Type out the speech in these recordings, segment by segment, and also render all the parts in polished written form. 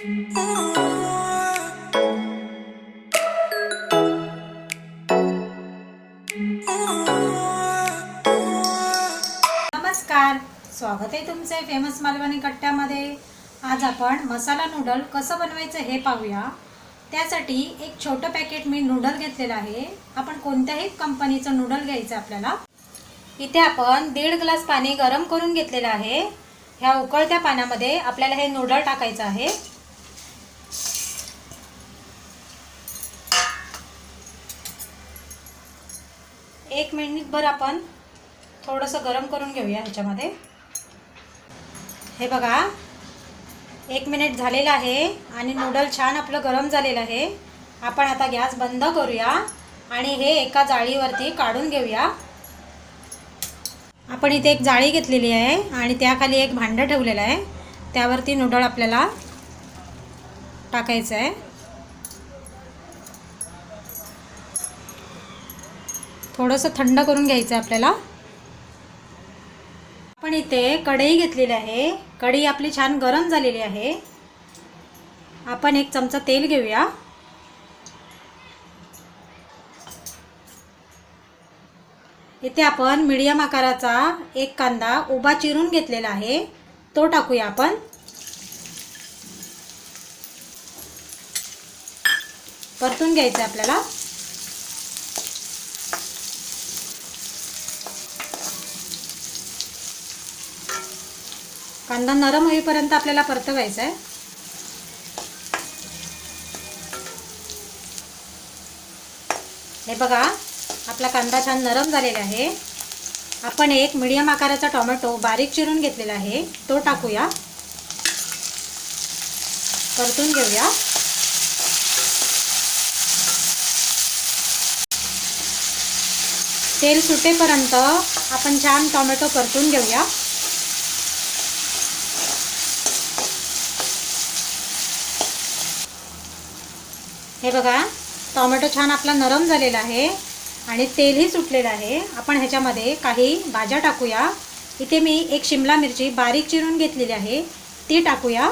नमस्कार, स्वागत आहे तुमचे फेमस मालवणी कट्ट्यामध्ये। आज आपण मसाला नूडल कसं बनवायचं हे पाहूया। त्यासाठी एक छोटं पॅकेट मी नूडल घेतलेलं आहे। आपण कोणत्याही कंपनीचं नूडल घ्यायचं आपल्याला। इथे आपण 1.5 ग्लास पाणी गरम करून घेतलेलं आहे। ह्या उकळत्या पाण्यामध्ये आपल्याला हे नूडल टाकायचं आहे। एक मिनिटभर आपण थोडंसं गरम करून घेऊया ह्याच्यामध्ये। हे बघा 1 मिनिट झालेला आहे आणि नूडल छान आपलं गरम झालेलं आहे। आपण आता गॅस बंद करूया आणि हे एका जाळीवरती काढून घेऊया। आपण इथे एक जाळी घेतलेली आहे आणि त्याखाली एक भांडं ठेवलेलं आहे। त्यावरती नूडल आपल्याला टाकायचं आहे। थोडंसं थंड करून घ्यायचं आहे आपल्याला। आपण इथे कढई घेतलेली आहे। कढई आपली छान गरम झालेली आहे। आपण 1 चमचा तेल घेऊया। इथे आपण मीडियम आकाराचा एक कांदा उभा चिरून घेतलेला आहे, तो टाकूया आपण। परतून घ्यायचं आपल्याला। कांदा नरम होईपर्यंत आपल्याला परतवायचा आहे। हे बघा आपला कांदा छान नरम झालेला आहे। आपण एक मीडियम आकाराचा टोमॅटो बारीक चिरून घेतलेला आहे, तो टाकूया। परतून घेऊया। तेल सुटेपर्यंत आपण छान टोमॅटो परतून घेऊया। हे बघा टोमॅटो छान आपला नरम झालेला आहे आणि तेलही सुटलेलं आहे। आपण ह्याच्यामध्ये काही भाज्या टाकूया। इथे मी एक शिमला मिरची बारीक चिरून घेतलेली आहे, ती टाकूया।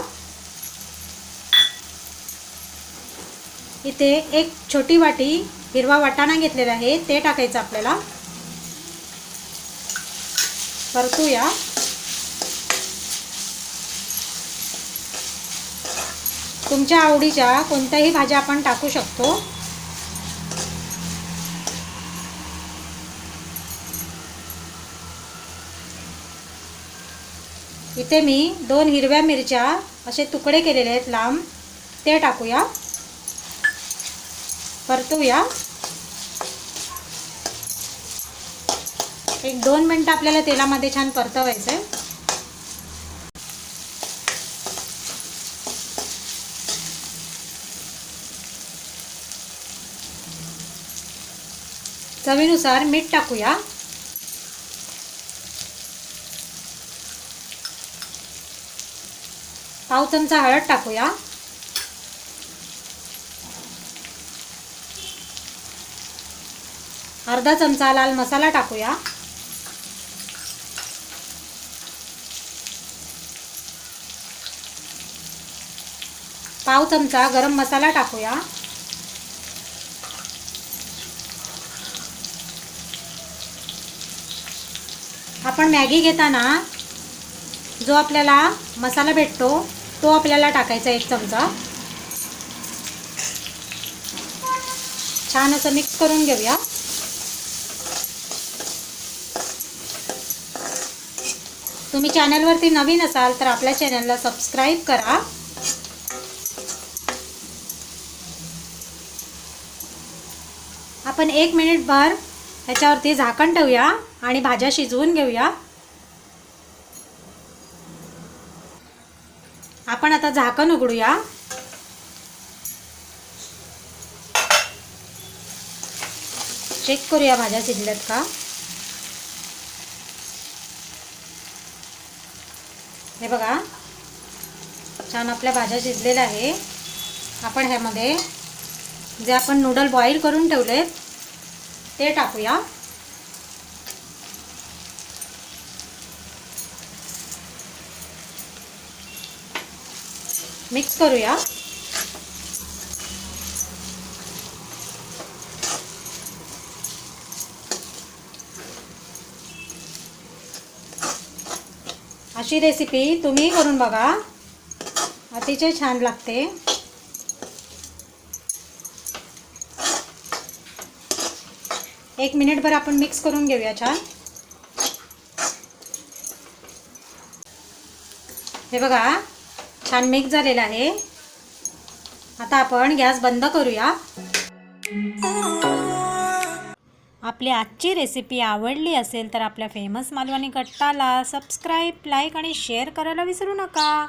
इथे एक छोटी वाटी हिरवा वाटाणा घेतलेला आहे, ते टाकायचं आपल्याला। परतूया। तुमच्या आवडीच्या कोणत्याही भाज्या आपण टाकू शकतो। इथे मी 2 हिरव्या मिरच्या असे तुकडे केलेले आहेत लांब, ते टाकूया। परतूया। 1-2 मिनिटं आपल्याला तेलामध्ये छान परतवायचं आहे। चवीनुसार मीठ टाकूया। पाव चमचा हळद टाकूया। अर्धा चमचा लाल मसाला टाकूया। पाव चमचा गरम मसाला टाकूया। आपण मॅगी घेताना जो आपल्याला मसाला भेटतो तो आपल्याला टाकायचा 1 चमचा। छान असं मिक्स करून घेऊया। तुम्ही चॅनलवरती नवीन असाल तर आपल्या चॅनलला सबस्क्राईब करा। आपण 1 मिनिटभर ह्याच्यावरती झाकण ठेवूया आणि भाज्या शिजवून घेऊया। आपण आता झाकण उघडूया। चेक करूया भाज्या शिजल्यात का। हे बघा छान आपल्या भाज्या शिजलेल्या आहे। आपण ह्यामध्ये जे आपण नूडल बॉईल करून ठेवलेत ते टाकूया। मिक्स करूया. अशी रेसिपी तुम्ही करून बघा, अतिशय छान लागते. एक मिनिटभर आपण मिक्स करून घेऊया छान. हे बघा छान मिक्स झालेलं आहे. आता आपण गॅस बंद करूया. आपली आजची रेसिपी आवडली असेल तर आपल्या फेमस मालवणी कट्टाला सबस्क्राईब, लाईक आणि शेअर करायला विसरू नका.